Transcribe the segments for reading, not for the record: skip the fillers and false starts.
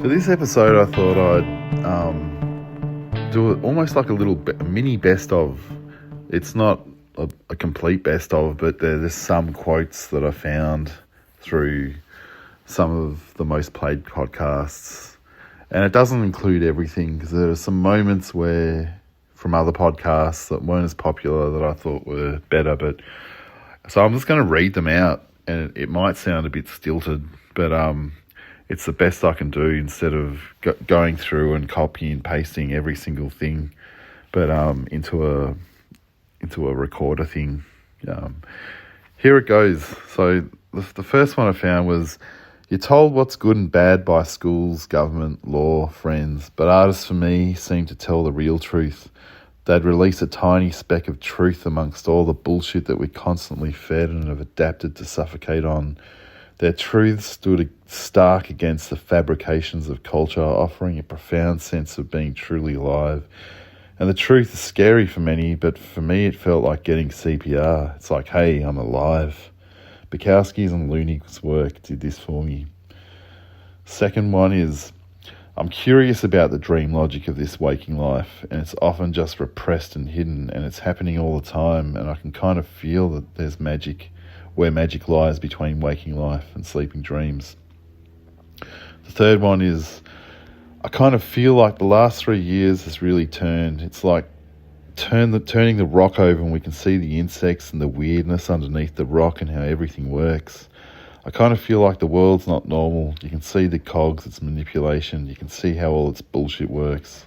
For this episode, I thought I'd do it almost like a little mini best of. It's not a complete best of, but there's some quotes that I found through some of the most played podcasts. And it doesn't include everything, because there are some moments where from other podcasts that weren't as popular that I thought were better. But so I'm just going to read them out, and it might sound a bit stilted, but it's the best I can do instead of going through and copying and pasting every single thing, but into a recorder thing. Here it goes. So the first one I found was, "You're told what's good and bad by schools, government, law, friends, but artists for me seem to tell the real truth. They'd release a tiny speck of truth amongst all the bullshit that we're constantly fed and have adapted to suffocate on. Their truths stood stark against the fabrications of culture, offering a profound sense of being truly alive. And the truth is scary for many, but for me it felt like getting CPR. It's like, hey, I'm alive." Bukowski's and Lunick's work did this for me. Second one is, "I'm curious about the dream logic of this waking life, and it's often just repressed and hidden, and it's happening all the time, and I can kind of feel that there's magic, where magic lies between waking life and sleeping dreams." The third one is, "I kind of feel like the last 3 years has really turned. It's like turning the rock over, and we can see the insects and the weirdness underneath the rock and how everything works. I kind of feel like the world's not normal. You can see the cogs, its manipulation. You can see how all its bullshit works.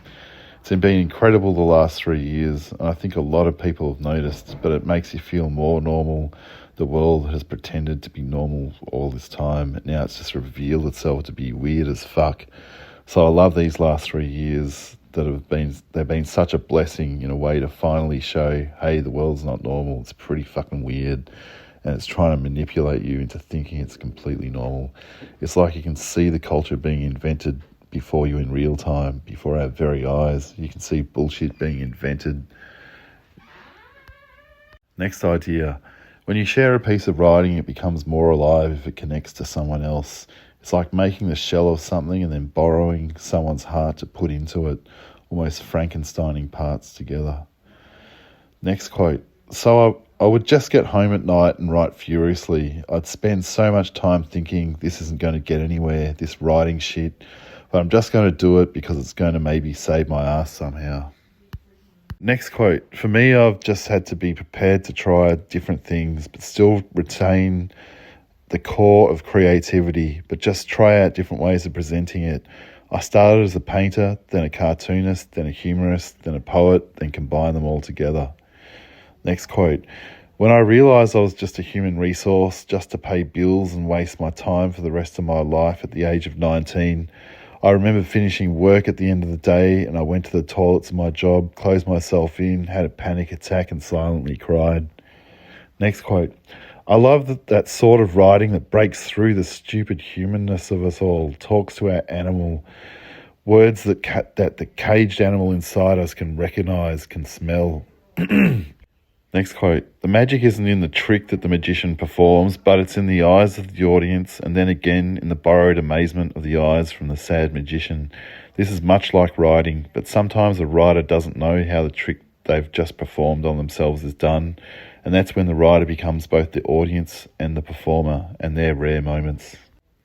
It's been incredible the last 3 years, and I think a lot of people have noticed, but it makes you feel more normal. The world has pretended to be normal all this time, and now it's just revealed itself to be weird as fuck. So I love these last 3 years they've been such a blessing in a way to finally show, hey, the world's not normal. It's pretty fucking weird, and it's trying to manipulate you into thinking it's completely normal. It's like you can see the culture being invented before you in real time, before our very eyes. You can see bullshit being invented." Next idea. "When you share a piece of writing, it becomes more alive if it connects to someone else. It's like making the shell of something and then borrowing someone's heart to put into it, almost Frankensteining parts together." Next quote. "So I would just get home at night and write furiously. I'd spend so much time thinking this isn't going to get anywhere, this writing shit, but I'm just going to do it because it's going to maybe save my ass somehow." Next quote. "For me, I've just had to be prepared to try different things, but still retain the core of creativity, but just try out different ways of presenting it. I started as a painter, then a cartoonist, then a humorist, then a poet, then combined them all together." Next quote. "When I realised I was just a human resource, just to pay bills and waste my time for the rest of my life at the age of 19, I remember finishing work at the end of the day, and I went to the toilets of my job, closed myself in, had a panic attack and silently cried." Next quote. "I love that sort of writing that breaks through the stupid humanness of us all, talks to our animal, words that the caged animal inside us can recognise, can smell." Next quote. "The magic isn't in the trick that the magician performs, but it's in the eyes of the audience, and then again in the borrowed amazement of the eyes from the sad magician. This is much like writing, but sometimes the writer doesn't know how the trick they've just performed on themselves is done, and that's when the writer becomes both the audience and the performer, and they're rare moments."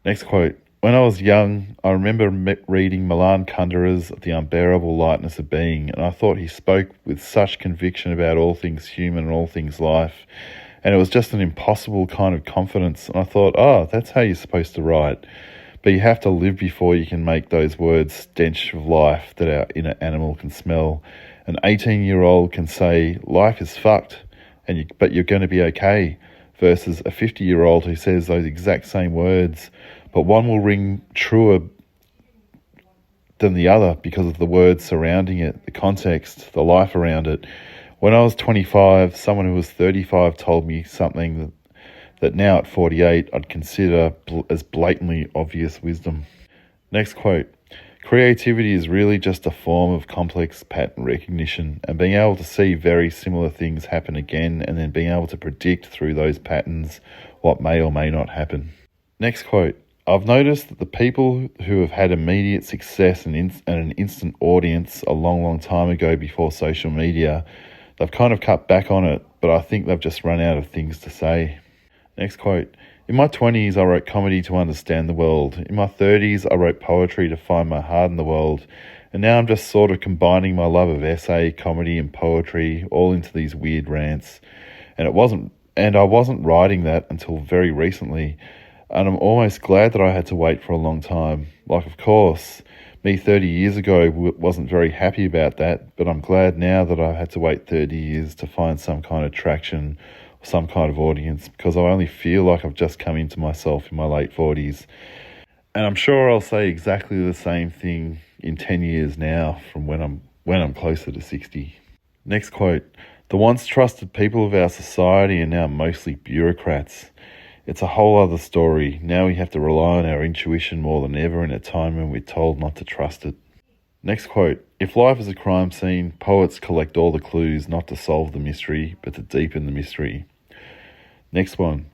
Next quote. "When I was young, I remember reading Milan Kundera's The Unbearable Lightness of Being, and I thought he spoke with such conviction about all things human and all things life, and it was just an impossible kind of confidence, and I thought, oh, that's how you're supposed to write. But you have to live before you can make those words stench of life that our inner animal can smell. An 18-year-old can say, life is fucked, but you're going to be okay, versus a 50-year-old who says those exact same words, but one will ring truer than the other because of the words surrounding it, the context, the life around it. When I was 25, someone who was 35 told me something that now at 48 I'd consider as blatantly obvious wisdom." Next quote. "Creativity is really just a form of complex pattern recognition, and being able to see very similar things happen again and then being able to predict through those patterns what may or may not happen." Next quote. I've noticed that the people who have had immediate success and an instant audience a long, long time ago before social media, they've kind of cut back on it, but I think they've just run out of things to say. Next quote. In my 20s, I wrote comedy to understand the world. In my 30s, I wrote poetry to find my heart in the world. And now I'm just sort of combining my love of essay, comedy, and poetry all into these weird rants. And I wasn't writing that until very recently. And I'm almost glad that I had to wait for a long time. Like, of course, me 30 years ago wasn't very happy about that, but I'm glad now that I had to wait 30 years to find some kind of traction, some kind of audience, because I only feel like I've just come into myself in my late 40s. And I'm sure I'll say exactly the same thing in 10 years now from when I'm closer to 60. Next quote. The once trusted people of our society are now mostly bureaucrats. It's a whole other story. Now we have to rely on our intuition more than ever in a time when we're told not to trust it. Next quote. If life is a crime scene, poets collect all the clues not to solve the mystery, but to deepen the mystery. Next one.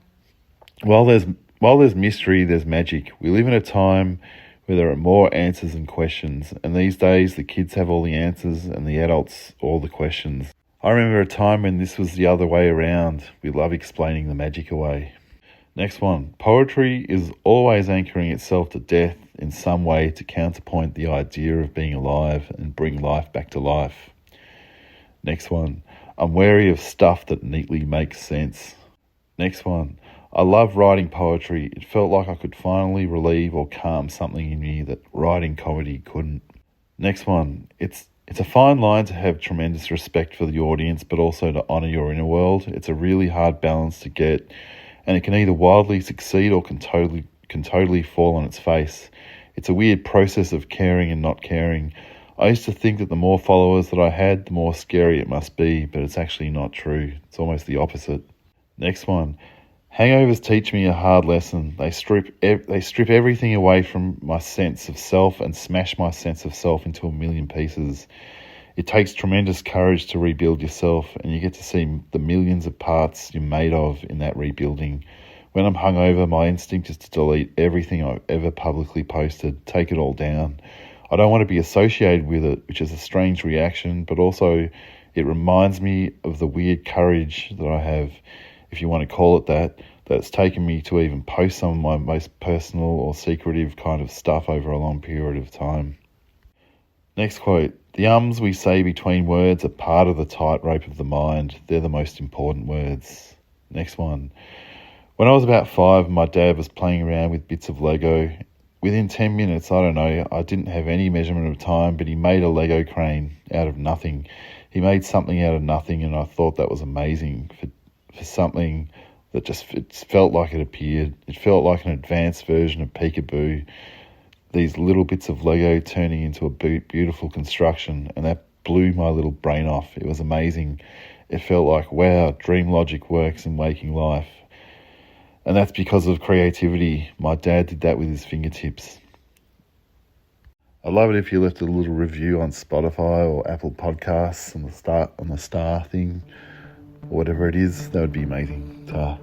While there's mystery, there's magic. We live in a time where there are more answers than questions, and these days the kids have all the answers and the adults all the questions. I remember a time when this was the other way around. We love explaining the magic away. Next one. Poetry is always anchoring itself to death in some way to counterpoint the idea of being alive and bring life back to life. Next one. I'm wary of stuff that neatly makes sense. Next one. I love writing poetry. It felt like I could finally relieve or calm something in me that writing comedy couldn't. Next one. It's a fine line to have tremendous respect for the audience, but also to honour your inner world. It's a really hard balance to get, and it can either wildly succeed or can totally fall on its face. It's a weird process of caring and not caring. I used to think that the more followers that I had, the more scary it must be, but it's actually not true. It's almost the opposite. Next one. Hangovers teach me a hard lesson. They strip everything away from my sense of self and smash my sense of self into a million pieces. It takes tremendous courage to rebuild yourself, and you get to see the millions of parts you're made of in that rebuilding. When I'm hungover, my instinct is to delete everything I've ever publicly posted, take it all down. I don't want to be associated with it, which is a strange reaction, but also it reminds me of the weird courage that I have, if you want to call it that it's taken me to even post some of my most personal or secretive kind of stuff over a long period of time. Next quote. The ums we say between words are part of the tightrope of the mind. They're the most important words. Next one. When I was about 5, my dad was playing around with bits of Lego. Within 10 minutes, I don't know, I didn't have any measurement of time, but he made a Lego crane out of nothing. He made something out of nothing, and I thought that was amazing for something that just felt like it appeared. It felt like an advanced version of Peekaboo. These little bits of Lego turning into a beautiful construction, and that blew my little brain off. It was amazing. It felt like, wow, dream logic works in waking life. And that's because of creativity. My dad did that with his fingertips. I'd love it if you left a little review on Spotify or Apple Podcasts on the star thing, or whatever it is. That would be amazing. Ta.